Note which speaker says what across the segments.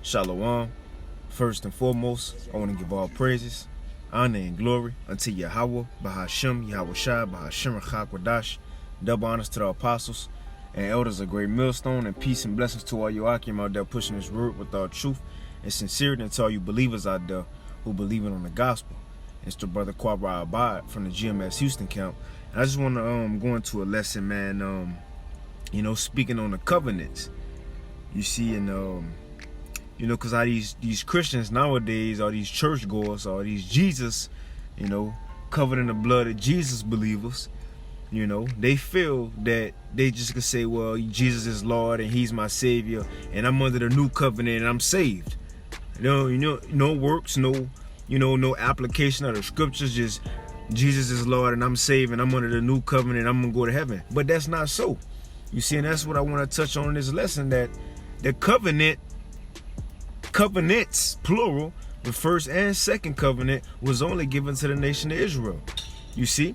Speaker 1: Shalom. First and foremost, I want to give all praises, honor, and glory unto Yahweh, Bahashem, Yahawashi, Bahashem, Rachakwadash. Double honors to the apostles and elders of Great Millstone, and peace and blessings to all you Akim out there pushing this word with all truth and sincerity, and to all you believers out there who believe in on the gospel. It's the brother Quabra Abad from the GMS Houston camp. And I just want to go into a lesson, man. Speaking on the covenants. You see, and because all these Christians nowadays, all these churchgoers, all these Jesus, covered in the blood of Jesus believers, they feel that they just could say, well, Jesus is Lord and he's my savior and I'm under the new covenant and I'm saved. No works, no application of the scriptures, just Jesus is Lord and I'm saved and I'm under the new covenant and I'm gonna go to heaven. But that's not so. You see, and that's what I want to touch on in this lesson, that the covenants, plural, the first and second covenant was only given to the nation of Israel. You see?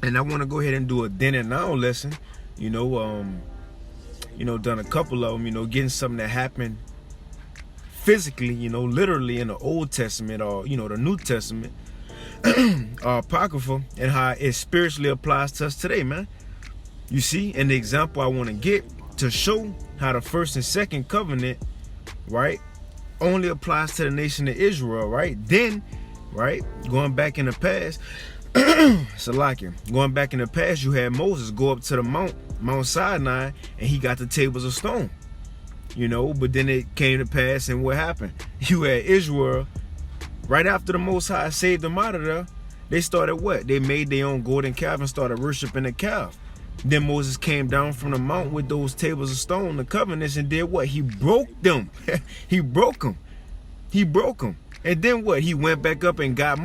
Speaker 1: And I want to go ahead and do a then and now lesson, done a couple of them, getting something that happened physically, literally in the Old Testament or, the New Testament, Apocrypha, and how it spiritually applies to us today, man. You see, and the example I want to get to show how the first and second covenant, right, only applies to the nation of Israel, right? Then, right, going back in the past, going back in the past, you had Moses go up to the Mount Sinai, and he got the tables of stone, but then it came to pass, and what happened? You had Israel, right after the Most High saved them out of there, they started what? They made their own golden calf and started worshiping the calf. Then Moses came down from the mount with those tables of stone, the covenants, and did what? He broke them. He broke them. And then what? He went back up and got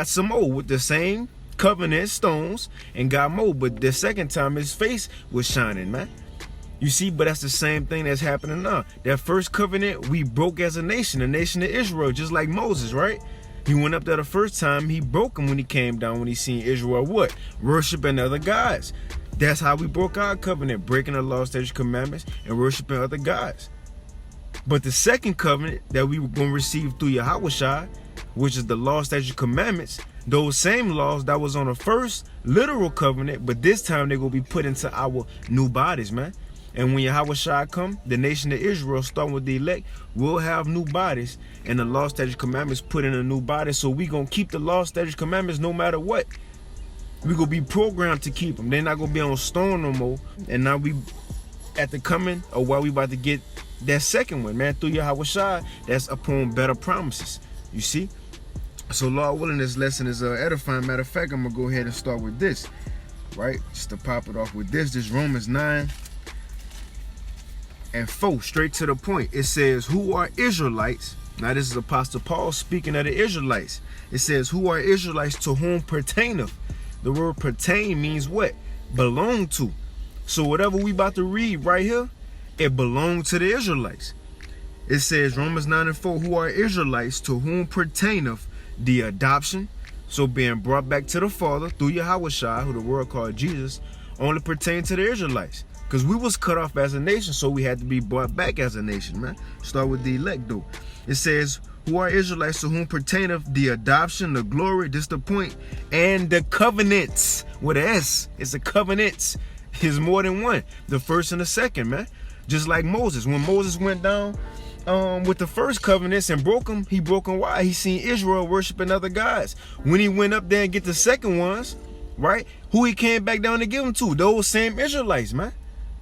Speaker 1: some more with the same covenant stones and got more. But the second time his face was shining, man. You see, but that's the same thing that's happening now. That first covenant we broke as a nation, the nation of Israel, just like Moses, right? He went up there the first time, he broke them when he came down, when he seen Israel what? Worshiping other gods. That's how we broke our covenant, breaking the law, statutes, commandments, and worshiping other gods. But the second covenant that we were going to receive through Yahawashi, which is the law, statutes, commandments, those same laws that was on the first literal covenant, but this time they're going to be put into our new bodies, man. And when Yahawashi come, the nation of Israel, starting with the elect, will have new bodies, and the law, statutes, commandments put in a new body. So we going to keep the law, statutes, commandments no matter what. We gonna be programmed to keep them. They're not gonna be on stone no more. And now we at the coming of what we about to get that second one, man, through Yahawashi, that's upon better promises. You see? So Lord willing, this lesson is edifying. Matter of fact, I'm gonna go ahead and start with this, right? Just to pop it off with this Romans 9:4, straight to the point. It says, who are Israelites? Now this is Apostle Paul speaking of the Israelites. It says, who are Israelites to whom pertaineth? The word pertain means what? Belong to. So whatever we about to read right here, it belonged to the Israelites. It says, Romans 9:4, who are Israelites to whom pertaineth the adoption. So being brought back to the Father through Yahawashi, who the world called Jesus, only pertain to the Israelites. Because we was cut off as a nation, so we had to be brought back as a nation, man. Start with the elect, though. It says, who are Israelites to whom pertaineth the adoption, the glory, this the point, and the covenants. With an S, it's the covenants. It's more than one. The first and the second, man. Just like Moses. When Moses went down with the first covenants and broke them, he broke them. Why? He seen Israel worshiping other gods. When he went up there and get the second ones, right? Who he came back down to give them to? Those same Israelites, man.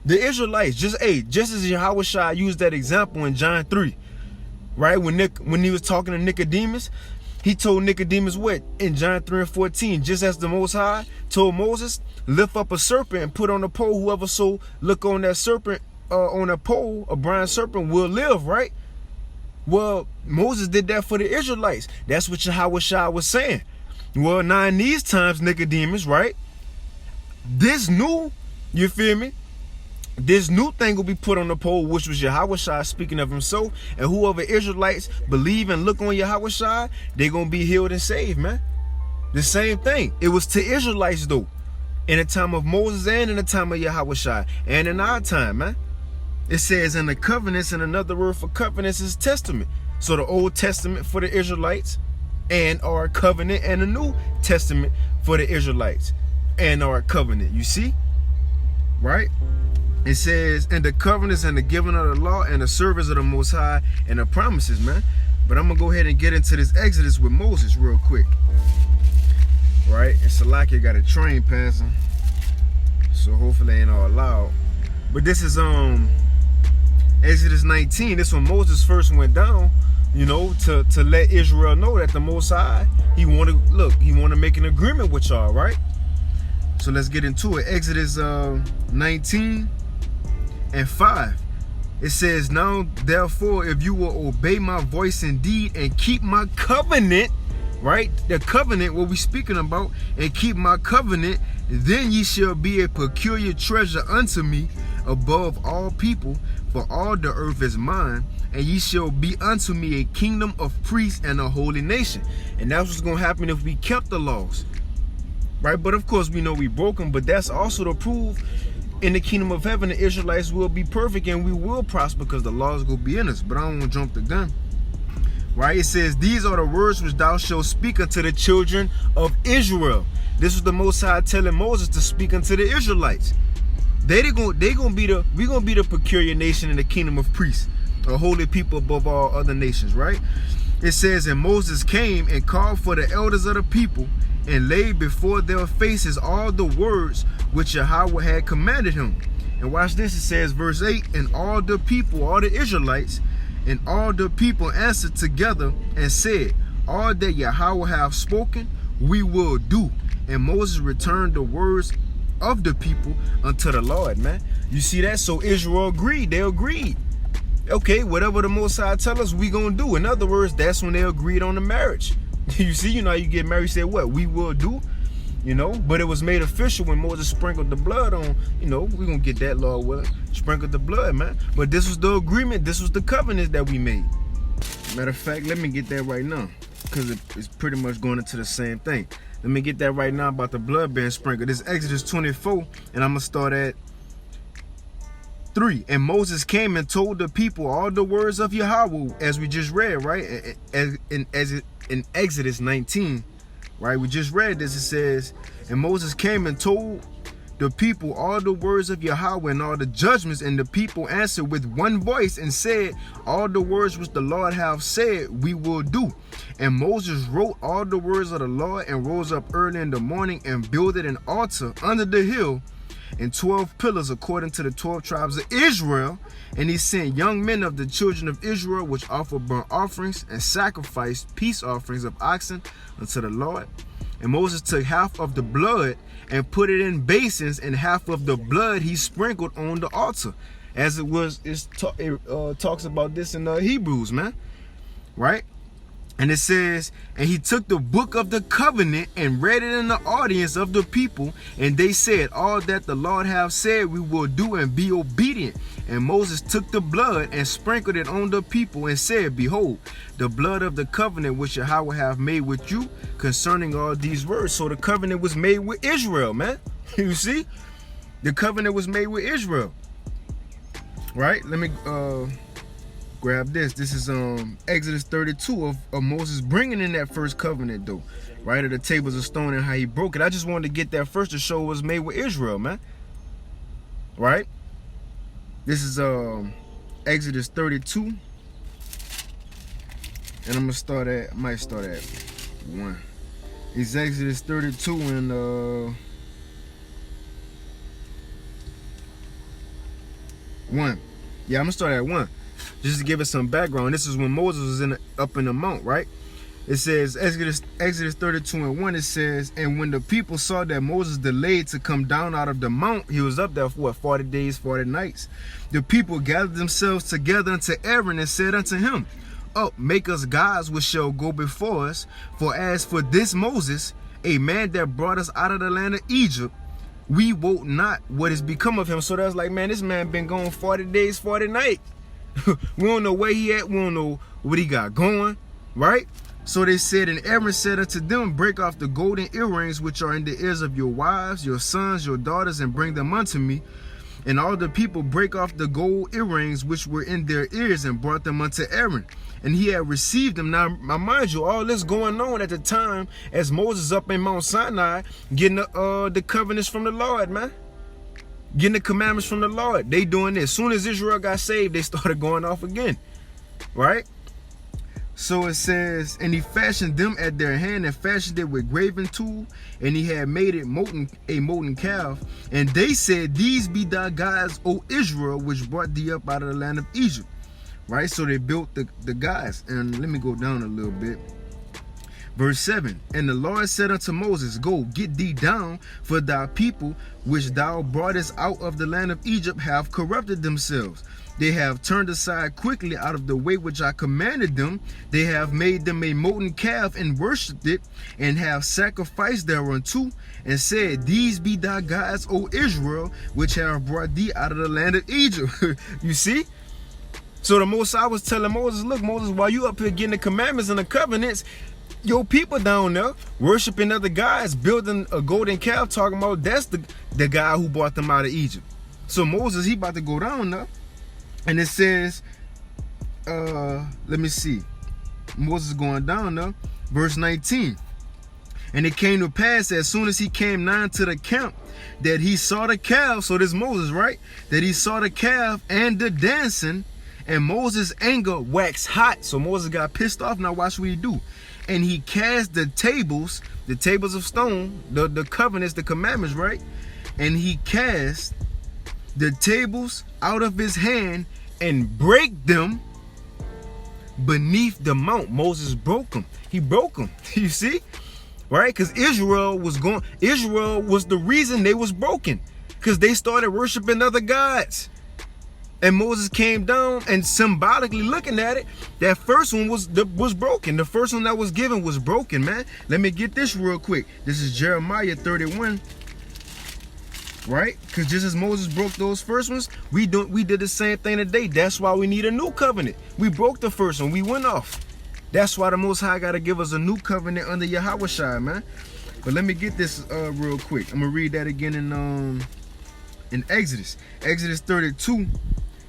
Speaker 1: The Israelites. Just as Yahawashi used that example in John 3. Right, when he was talking to Nicodemus, he told Nicodemus what? In John 3:14, just as the Most High told Moses, lift up a serpent and put on a pole, whoever so look on that serpent, on a pole, a bronze serpent will live, right? Well, Moses did that for the Israelites. That's what Yahawashi was saying. Well, now in these times, Nicodemus, right? This new, you feel me? This new thing will be put on the pole, which was Yahawashi speaking of himself. And whoever Israelites believe and look on Yahawashi, they're going to be healed and saved, man. The same thing. It was to Israelites, though. In the time of Moses and in the time of Yahawashi. And in our time, man. It says, and the covenants, and another word for covenants is testament. So the Old Testament for the Israelites, and our covenant, and the New Testament for the Israelites, and our covenant. You see? Right? It says, and the covenants, and the giving of the law, and the service of the Most High, and the promises, man. But I'm going to go ahead and get into this Exodus with Moses real quick. Right? And Salakia got a train passing, so hopefully ain't all loud. But this is Exodus 19. This when Moses first went down, you know, to let Israel know that the Most High, he want to make an agreement with y'all, right? So let's get into it. Exodus 19 and 5. It says, now therefore, if you will obey my voice indeed and keep my covenant, right? The covenant, what we speaking about, and keep my covenant, then ye shall be a peculiar treasure unto me above all people, for all the earth is mine, and ye shall be unto me a kingdom of priests and a holy nation. And that's what's going to happen if we kept the laws, right? But of course we know we broke them, but that's also to prove in the kingdom of heaven the Israelites will be perfect and we will prosper because the laws will be in us. But I don't want to jump the gun. Right? It says, these are the words which thou shalt speak unto the children of Israel. This was the Most High telling Moses to speak unto the Israelites. We gonna be the peculiar nation in the kingdom of priests, a holy people above all other nations, right? It says, and Moses came and called for the elders of the people and laid before their faces all the words which Yahweh had commanded him. And watch this, it says, verse 8, and all the people, all the Israelites, and all the people answered together and said, all that Yahweh hath spoken, we will do. And Moses returned the words of the people unto the Lord, man. You see that? So Israel agreed. They agreed. Okay, whatever the Most High tell us, we gonna do. In other words, that's when they agreed on the marriage. You see, you know, you get married, you say what? We will do. You know, but it was made official when Moses sprinkled the blood on, you know, we're going to get that, Lord willing, sprinkled the blood, man. But this was the agreement, this was the covenant that we made. Matter of fact, let me get that right now, because it's pretty much going into the same thing. Let me get that right now about the blood being sprinkled. This is Exodus 24, and I'm going to start at 3. And Moses came and told the people all the words of Yahweh, as we just read, right? In Exodus 19. Right, we just read this. It says, and Moses came and told the people all the words of Yahweh and all the judgments, and the people answered with one voice and said, all the words which the Lord hath said we will do. And Moses wrote all the words of the Lord and rose up early in the morning and builded an altar under the hill and 12 pillars according to the 12 tribes of Israel. And he sent young men of the children of Israel, which offered burnt offerings and sacrificed peace offerings of oxen unto the Lord. And Moses took half of the blood and put it in basins, and half of the blood he sprinkled on the altar. As it talks about this in Hebrews, man. Right? And it says, and he took the book of the covenant and read it in the audience of the people. And they said, all that the Lord hath said we will do, and be obedient. And Moses took the blood and sprinkled it on the people and said, behold, the blood of the covenant which Yahweh hath made with you concerning all these words. So the covenant was made with Israel, man. You see? The covenant was made with Israel. Right? Let me grab this. This is Exodus 32 of Moses bringing in that first covenant, though, right? Of the tables of stone and how he broke it. I just wanted to get that first to show it was made with Israel, man. Right? This is Exodus 32, and I'm gonna start at, I might start at 1. It's Exodus 32 and 1. Yeah, I'm gonna start at 1. Just to give it some background. This is when Moses was up in the mount, right? It says, Exodus 32 and 1, it says, and when the people saw that Moses delayed to come down out of the mount, he was up there for what, 40 days, 40 nights. The people gathered themselves together unto Aaron and said unto him, up, make us gods which shall go before us. For as for this Moses, a man that brought us out of the land of Egypt, we wot not what is become of him. So that's like, man, this man been gone 40 days, 40 nights. We don't know where he at. We don't know what he got going, right? So they said, and Aaron said unto them, break off the golden earrings which are in the ears of your wives, your sons, your daughters, and bring them unto me. And all the people break off the gold earrings which were in their ears and brought them unto Aaron. And he had received them. Now, mind you, all this going on at the time as Moses up in Mount Sinai getting the covenants from the Lord, man. Getting the commandments from the Lord. They doing this. As soon as Israel got saved, they started going off again. Right? So it says, and he fashioned them at their hand and fashioned it with graven tool, and he had made it a molten calf. And they said, these be thy gods, O Israel, which brought thee up out of the land of Egypt. Right? So they built the gods. And let me go down a little bit. Verse 7, and the Lord said unto Moses, go, get thee down, for thy people, which thou broughtest out of the land of Egypt, have corrupted themselves. They have turned aside quickly out of the way which I commanded them. They have made them a molten calf and worshipped it, and have sacrificed thereunto, and said, these be thy gods, O Israel, which have brought thee out of the land of Egypt. You see? So the Most High was telling Moses, look, Moses, while you up here getting the commandments and the covenants, your people down there worshiping other gods, building a golden calf, talking about that's the guy who brought them out of Egypt. So Moses, he about to go down there. And it says, let me see. Moses going down there. Verse 19. And it came to pass as soon as he came nigh to the camp that he saw the calf. So this Moses, right? That he saw the calf and the dancing. And Moses' anger waxed hot. So Moses got pissed off. Now watch what he do. And he cast the tables of stone, the covenants, the commandments, right? And he cast the tables out of his hand and break them beneath the mount. Moses broke them. He broke them. You see? Right? Because Israel was the reason they was broken. Because they started worshiping other gods. And Moses came down and symbolically looking at it, that first one was broken. The first one that was given was broken, man. Let me get this real quick. This is Jeremiah 31. Right? Because just as Moses broke those first ones, we did the same thing today. That's why we need a new covenant. We broke the first one. We went off. That's why the Most High got to give us a new covenant under Yahawashi, man. But let me get this real quick. I'm going to read that again in Exodus. Exodus 32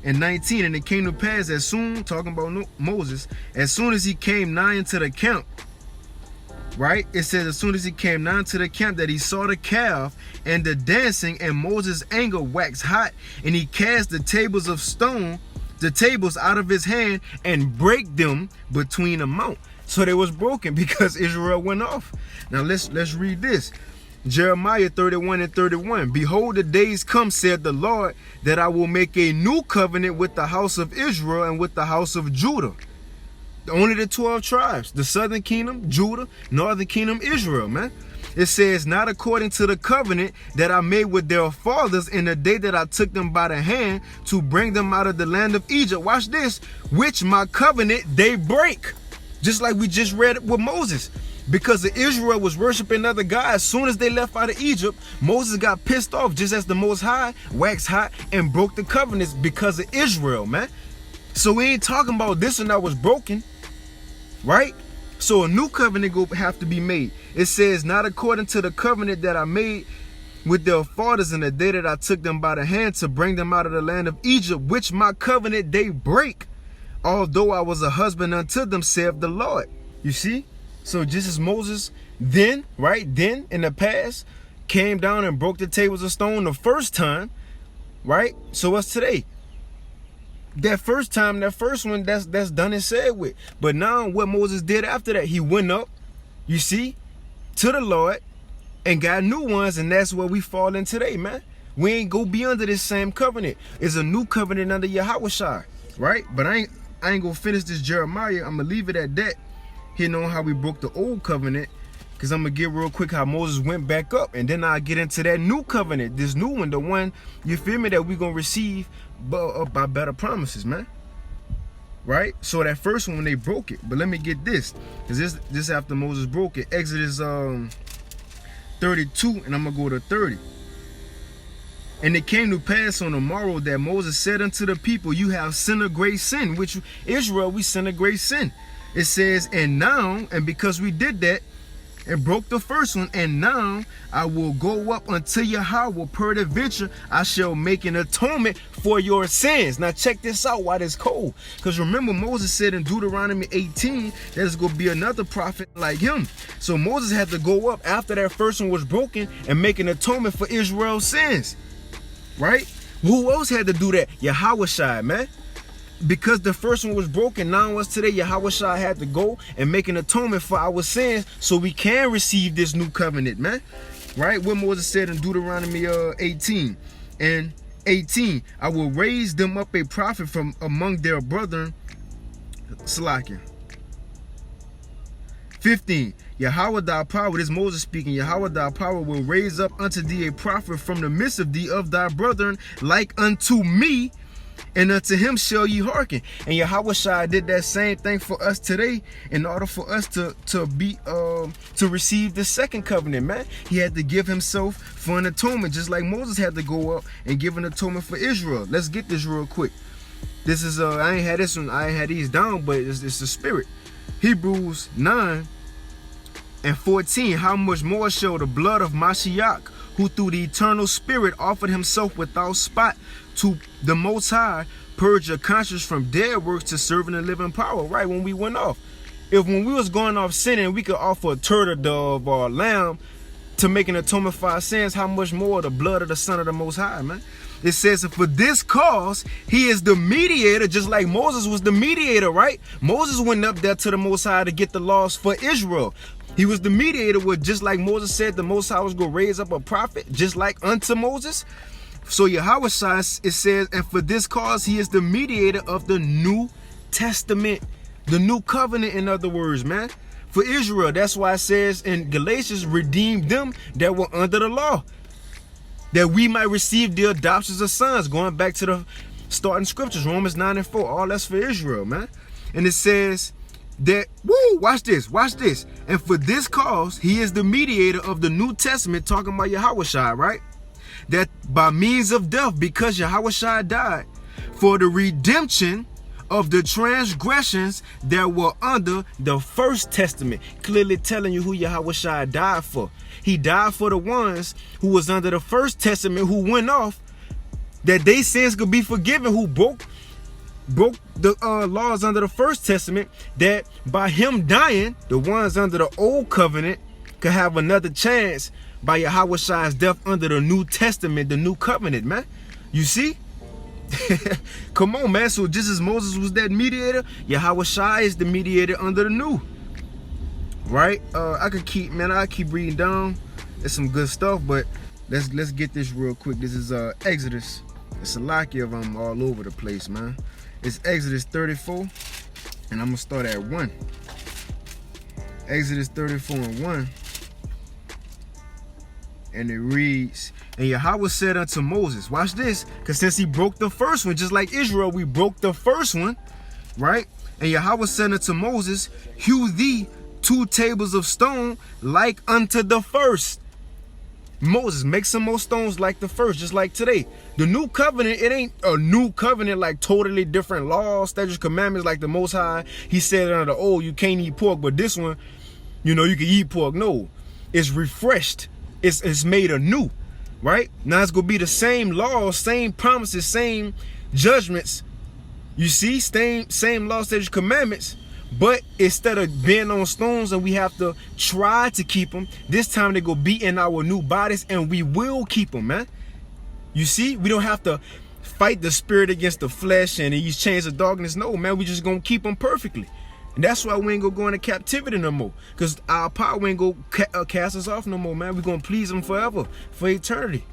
Speaker 1: and 19. And it came to pass as soon, talking about Moses, as soon as he came nigh into the camp, right? It says as soon as he came nigh to the camp that he saw the calf and the dancing, and Moses' anger waxed hot, and he cast the tables of stone, the tables out of his hand, and break them between the mount. So they was broken because Israel went off. Now let's read this. Jeremiah 31 and 31. Behold, the days come, said the Lord, that I will make a new covenant with the house of Israel and with the house of Judah. Only the 12 tribes, the southern kingdom, Judah, northern kingdom, Israel, man. It says, not according to the covenant that I made with their fathers in the day that I took them by the hand to bring them out of the land of Egypt. Watch this. Which my covenant they break. Just like we just read it with Moses. Because the Israel was worshiping other gods. As soon as they left out of Egypt, Moses got pissed off, just as the Most High waxed hot and broke the covenants because of Israel, man. So we ain't talking about this one that was broken, right? So a new covenant will have to be made. It says, not according to the covenant that I made with their fathers in the day that I took them by the hand to bring them out of the land of Egypt, which my covenant they break, although I was a husband unto them, saith the Lord. You see? So just as Moses then, right, then in the past, came down and broke the tables of stone the first time, right? So what's today? That first time, that first one, that's done and said with. But now what Moses did after that, he went up, you see, to the Lord and got new ones, and that's where we fall in today, man. We ain't go be under this same covenant. It's a new covenant under Yahawashi, right? But I ain't gonna finish this Jeremiah. I'm gonna leave it at that. Hitting on how we broke the old covenant, because I'm gonna get real quick how Moses went back up, and then I'll get into that new covenant, this new one, the one, you feel me, that we gonna receive by better promises, man. Right? So that first one, when they broke it, but let me get this, because this after Moses broke it. Exodus 32, and I'm gonna go to 30. And it came to pass on the morrow that Moses said unto the people, you have sinned a great sin, which Israel, we sinned a great sin. It says, and now, and because we did that, and broke the first one, and now I will go up unto Yahweh, peradventure I shall make an atonement for your sins. Now check this out while it's cold, because remember Moses said in Deuteronomy 18 there's going to be another prophet like him. So Moses had to go up after that first one was broken and make an atonement for Israel's sins, right? Who else had to do that? Yahawashi, man. Because the first one was broken, now us today, Yahawashi had to go and make an atonement for our sins so we can receive this new covenant, man. Right? What Moses said in Deuteronomy 18 and 18, I will raise them up a prophet from among their brethren. Salakia. 15, Yahweh thy power, this Moses speaking, Yahweh thy power will raise up unto thee a prophet from the midst of thee of thy brethren like unto me, and unto him shall ye hearken. And Yahawashi did that same thing for us today in order for us to receive the second covenant, man. He had to give himself for an atonement, just like Moses had to go up and give an atonement for Israel. Let's get this real quick. This is I ain't had this one, I ain't had these down, but it's the spirit. Hebrews 9 and 14, how much more shall the blood of Mashiach, who through the eternal spirit offered himself without spot to the Most High, purge your conscience from dead works to serving the living power. Right, when we went off, when we was going off sinning, we could offer a turtle dove or a lamb to make an atonement for our sins, how much more the blood of the Son of the Most High, man. It says, for this cause he is the mediator, just like Moses was the mediator, right? Moses went up there to the Most High to get the laws for Israel. He was the mediator, with just like Moses said, the Most High was going to raise up a prophet just like unto Moses. So Yahawashi, it says, and for this cause he is the mediator of the New Testament, the new covenant, in other words, man, for Israel. That's why it says in Galatians, redeem them that were under the law, that we might receive the adoptions of sons. Going back to the starting scriptures, Romans 9 and 4, all that's for Israel, man. And it says that, watch this. And for this cause, he is the mediator of the New Testament, talking about Yahawashi, right? That by means of death, because Yahawashi died, for the redemption of the transgressions that were under the first testament. Clearly telling you who Yahawashi died for. He died for the ones who was under the first testament, who went off, that they sins could be forgiven, who broke the laws under the first testament, that by him dying, the ones under the old covenant could have another chance by Yahawashi's death under the New Testament, the new covenant, man. You see? Come on, man. So just as Moses was that mediator, Yahawashi is the mediator under the new. Right? I keep reading down. There's some good stuff, but let's get this real quick. This is Exodus. It's a lot of them all over the place, man. It's Exodus 34, and I'm gonna start at 1. Exodus 34 and 1. And it reads, and Yahweh said unto Moses, watch this, because since he broke the first one, just like Israel, we broke the first one, right? And Yahweh said unto Moses, hew thee 2 tables of stone like unto the first. Moses, make some more stones like the first, just like today. The new covenant, it ain't a new covenant like totally different laws, statutes, commandments like the Most High. He said under the old, you can't eat pork, but this one, you can eat pork. No, it's refreshed. It's made anew, right? Now it's going to be the same laws, same promises, same judgments. You see, same laws, statutes, commandments. But instead of being on stones and we have to try to keep them, this time they go be in our new bodies and we will keep them, man. You see, we don't have to fight the spirit against the flesh and these chains of darkness. No, man, we just going to keep them perfectly. And that's why we ain't going to go into captivity no more. Because our power ain't going to cast us off no more, man. We're going to please him forever, for eternity.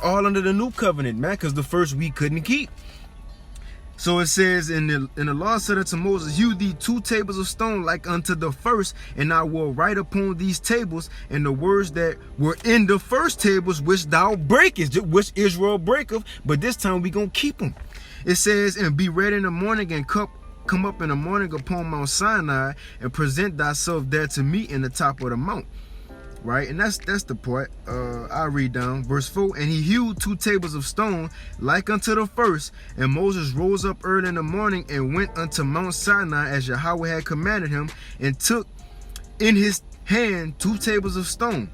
Speaker 1: All under the new covenant, man, because the first we couldn't keep. So it says, in the law said unto Moses, hew thee 2 tables of stone like unto the first, and I will write upon these tables and the words that were in the first tables which thou breakest, which Israel breaketh, but this time we gonna keep them. It says, and be ready in the morning and come up in the morning upon Mount Sinai and present thyself there to me in the top of the mount. Right, and that's the part. I'll read down verse 4. And he hewed 2 tables of stone like unto the first, and Moses rose up early in the morning and went unto Mount Sinai as Yahweh had commanded him, and took in his hand 2 tables of stone,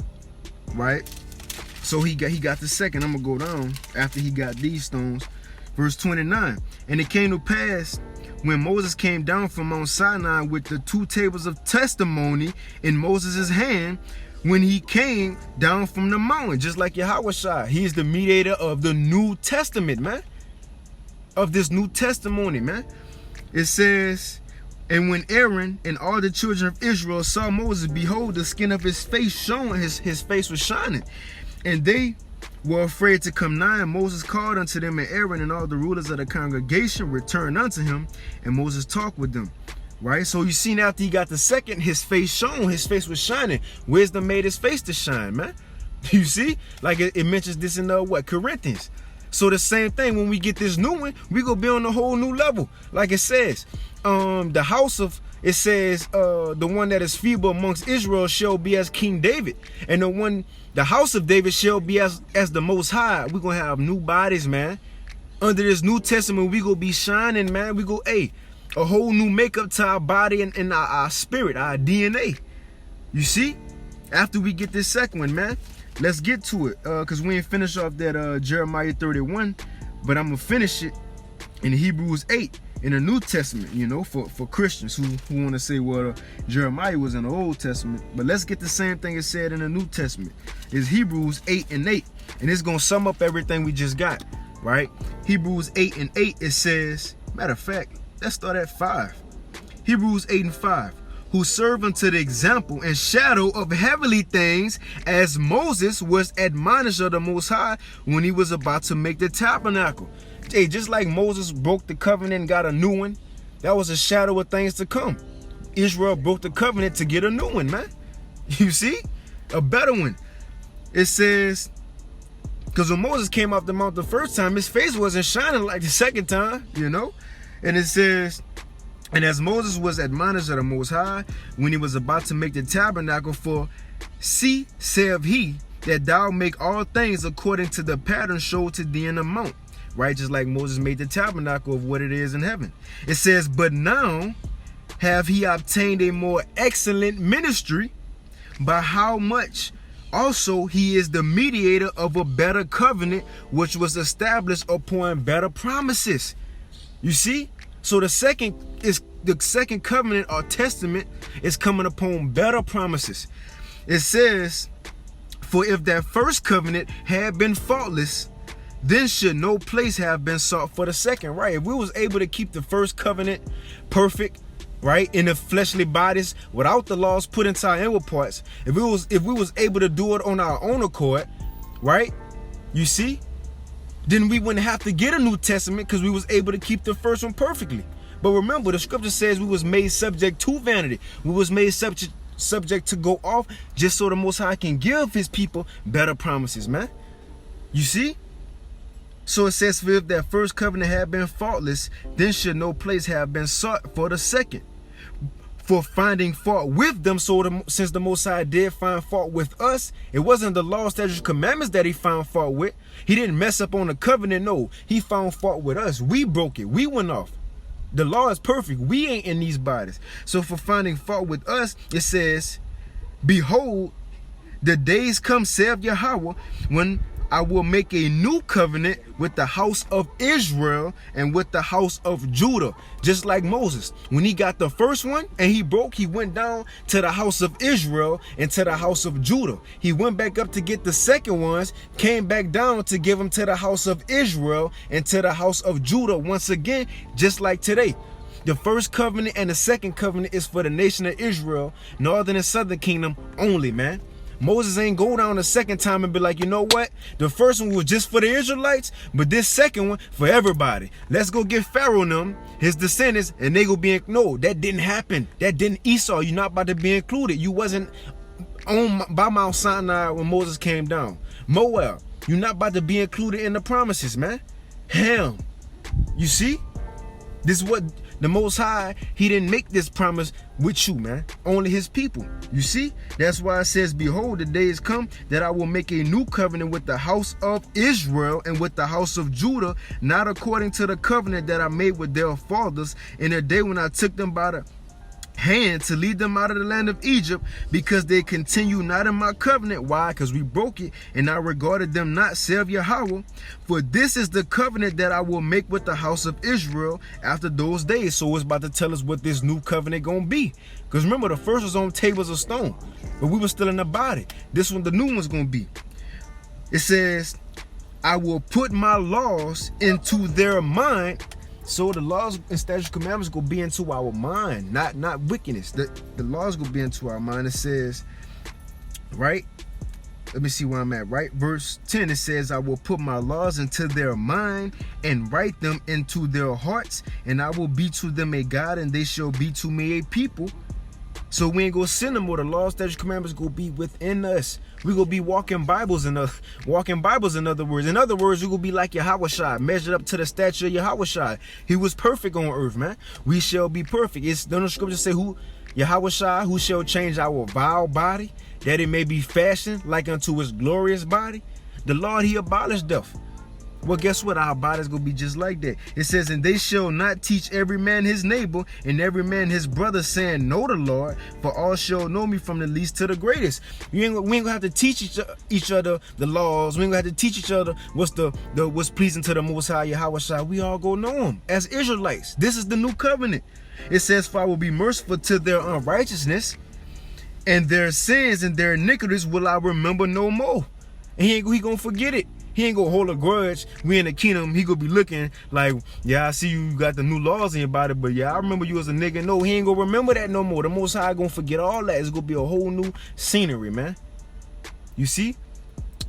Speaker 1: right? So he got the second. I'm gonna go down after he got these stones. Verse 29. And it came to pass when Moses came down from Mount Sinai with the 2 tables of testimony in Moses' hand, when he came down from the mountain, just like Yahawashi, he is the mediator of the New Testament, man. Of this new testimony, man. It says, and when Aaron and all the children of Israel saw Moses, behold, the skin of his face shone, his face was shining. And they were afraid to come nigh. And Moses called unto them, and Aaron and all the rulers of the congregation returned unto him, and Moses talked with them. Right? So you seen after he got the second, his face shone, his face was shining. Wisdom made his face to shine, man. You see? Like it mentions this in Corinthians. So the same thing, when we get this new one, we gonna be on a whole new level. Like it says, the house of, it says, the one that is feeble amongst Israel shall be as King David. And the house of David shall be as the Most High. We're gonna have new bodies, man. Under this New Testament, we gonna be shining, man. We go, a whole new makeup to our body and our spirit, our DNA. You see? After we get this second one, man, let's get to it. Because we ain't finished off that Jeremiah 31, but I'm going to finish it in Hebrews 8 in the New Testament, you know, for Christians who want to say, well, Jeremiah was in the Old Testament. But let's get the same thing it said in the New Testament. It's Hebrews 8 and 8. And it's going to sum up everything we just got, right? Hebrews 8 and 8, it says, matter of fact, let's start at 5. Hebrews 8 and 5. Who serve unto the example and shadow of heavenly things, as Moses was admonished of the Most High when he was about to make the tabernacle. Hey, just like Moses broke the covenant and got a new one, that was a shadow of things to come. Israel broke the covenant to get a new one, man. You see? A better one. It says, because when Moses came off the mount the first time, his face wasn't shining like the second time, you know? And it says, and as Moses was admonished of the Most High when he was about to make the tabernacle, for see, saith he, that thou make all things according to the pattern showed to thee in the mount. Right? Just like Moses made the tabernacle of what it is in heaven. It says, but now have he obtained a more excellent ministry, by how much also he is the mediator of a better covenant, which was established upon better promises. You see? So the second covenant or testament is coming upon better promises. It says, for if that first covenant had been faultless, then should no place have been sought for the second. Right? If we was able to keep the first covenant perfect, right, in the fleshly bodies without the laws put into our inward parts, if we was able to do it on our own accord, right? You see? Then we wouldn't have to get a New Testament, because we was able to keep the first one perfectly. But remember, the scripture says we was made subject to vanity. We was made subject to go off, just so the Most High can give his people better promises, man. You see? So it says, for if that first covenant had been faultless, then should no place have been sought for the second, for finding fault with them. So since the Most High did find fault with us, it wasn't the law, statutes, commandments that he found fault with. He didn't mess up on the covenant. No, he found fault with us. We broke it. We went off. The law is perfect. We ain't in these bodies. So for finding fault with us, it says, behold, the days come, saith Yahweh, when I will make a new covenant with the house of Israel and with the house of Judah. Just like Moses, when he got the first one and he broke, he went down to the house of Israel and to the house of Judah. He went back up to get the second ones, came back down to give them to the house of Israel and to the house of Judah once again, just like today. The first covenant and the second covenant is for the nation of Israel, northern and southern kingdom only, man. Moses ain't go down the second time and be like, you know what? The first one was just for the Israelites, but this second one for everybody. Let's go get Pharaoh and them, his descendants, and they go be, no, that didn't happen. That didn't, Esau, you're not about to be included. You wasn't by Mount Sinai when Moses came down. Moab, you're not about to be included in the promises, man. Ham, you see? This is what the Most High, he didn't make this promise with you, man. Only his people. You see? That's why it says, behold, the days come that I will make a new covenant with the house of Israel and with the house of Judah, not according to the covenant that I made with their fathers in the day when I took them by the hand to lead them out of the land of Egypt, because they continue not in my covenant. Why? Because we broke it, and I regarded them not, saith Yahweh. For this is the covenant that I will make with the house of Israel after those days. So it's about to tell us what this new covenant gonna be. Because remember, the first was on tables of stone, but we were still in the body. This one, the new one's gonna be. It says, I will put my laws into their mind. So the laws and statutes and commandments go be into our mind, not wickedness. The laws go be into our mind. It says, right? Let me see where I'm at, right? Verse 10, it says, I will put my laws into their mind and write them into their hearts, and I will be to them a God, and they shall be to me a people. So we ain't gonna send them, or the laws, statutes, commandments go be within us. We gonna be walking Bibles in other words. In other words, we gonna be like Yahawashi, measured up to the stature of Yahawashi. He was perfect on earth, man. We shall be perfect. It's don't the scripture say who Yahawashi, who shall change our vile body, that it may be fashioned like unto his glorious body. The Lord, he abolished death. Well, guess what? Our body's gonna be just like that. It says, and they shall not teach every man his neighbor and every man his brother, saying, know the Lord, for all shall know me from the least to the greatest. We ain't gonna have to teach each other the laws. We ain't gonna have to teach each other what's pleasing to the Most High Yahawashi. We all go know him as Israelites. This is the new covenant. It says, for I will be merciful to their unrighteousness, and their sins and their iniquities will I remember no more. And he gonna forget it. He ain't gonna hold a grudge. We in the kingdom, he gonna be looking like, yeah, I see you got the new laws in your body, but yeah, I remember you as a nigga. No, he ain't gonna remember that no more. The Most High gonna forget all that. It's gonna be a whole new scenery, man. You see?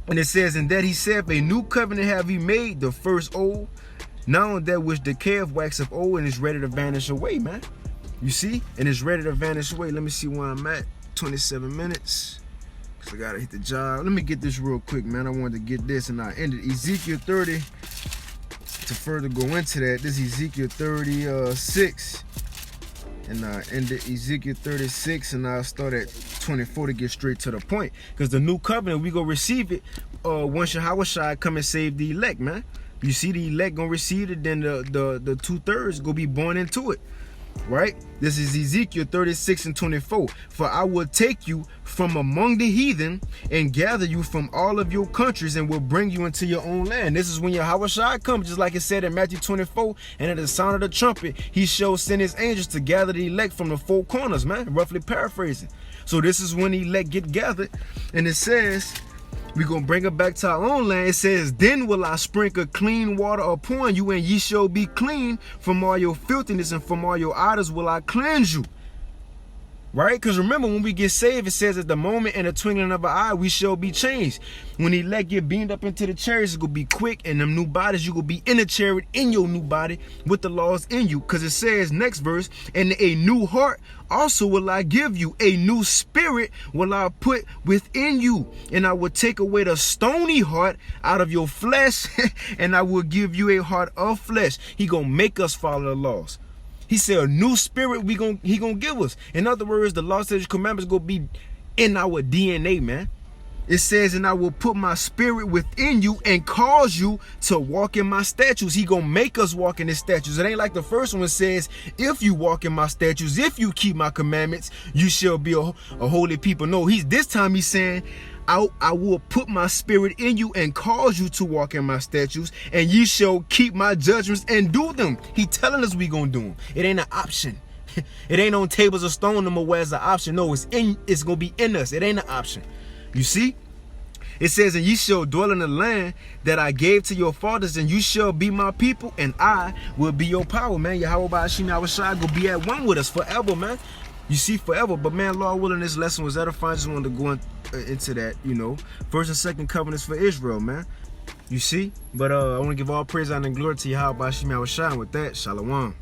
Speaker 1: And it says, and that he said, a new covenant have he made, the first old. Now that which decayeth waxeth old, and is ready to vanish away, man. You see? And it's ready to vanish away. Let me see where I'm at. 27 minutes. I gotta hit the job. Let me get this real quick, man. I wanted to get this, and I ended Ezekiel 30. To further go into that, this is Ezekiel 36, and I ended Ezekiel 36, and I'll start at 24 to get straight to the point. Because the new covenant, we gonna receive it once Yahawashi come and save the elect, man. You see, the elect gonna receive it, then the 2/3 gonna be born into it. Right? This is Ezekiel 36 and 24. For I will take you from among the heathen and gather you from all of your countries and will bring you into your own land. This is when Yahawashi comes, just like it said in Matthew 24. And at the sound of the trumpet, he shall send his angels to gather the elect from the four corners, man. Roughly paraphrasing. So this is when the elect get gathered. And it says, we're going to bring it back to our own land. It says, then will I sprinkle clean water upon you, and ye shall be clean from all your filthiness, and from all your idols will I cleanse you. Right? Because remember, when we get saved, it says at the moment in the twinkling of an eye, we shall be changed. When the elect get beamed up into the chariots, it's going to be quick. And them new bodies, you're going to be in the chariot in your new body with the laws in you. Because it says, next verse, and a new heart also will I give you. A new spirit will I put within you. And I will take away the stony heart out of your flesh. And I will give you a heart of flesh. He going to make us follow the laws. He said a new spirit he gonna give us. In other words, the law, statutes, commandments gonna be in our DNA, man. It says, and I will put my spirit within you and cause you to walk in my statutes. He gonna make us walk in his statutes. It ain't like the first one says, if you walk in my statutes, if you keep my commandments, you shall be a holy people. No, this time he's saying, I will put my spirit in you and cause you to walk in my statutes, and ye shall keep my judgments and do them. He telling us we gonna do them. It ain't an option. It ain't on tables of stone no more where it's an option. No, it's gonna be in us. It ain't an option. You see? It says, and ye shall dwell in the land that I gave to your fathers, and you shall be my people, and I will be your power, man. Yahawashi will be at one with us forever, man. You see, forever. But man, Lord willing, this lesson was edifying. I just wanted to go into that, you know. First and second covenants for Israel, man. You see? But I want to give all praise, honor, and glory to Yahawashi. With that, shalom.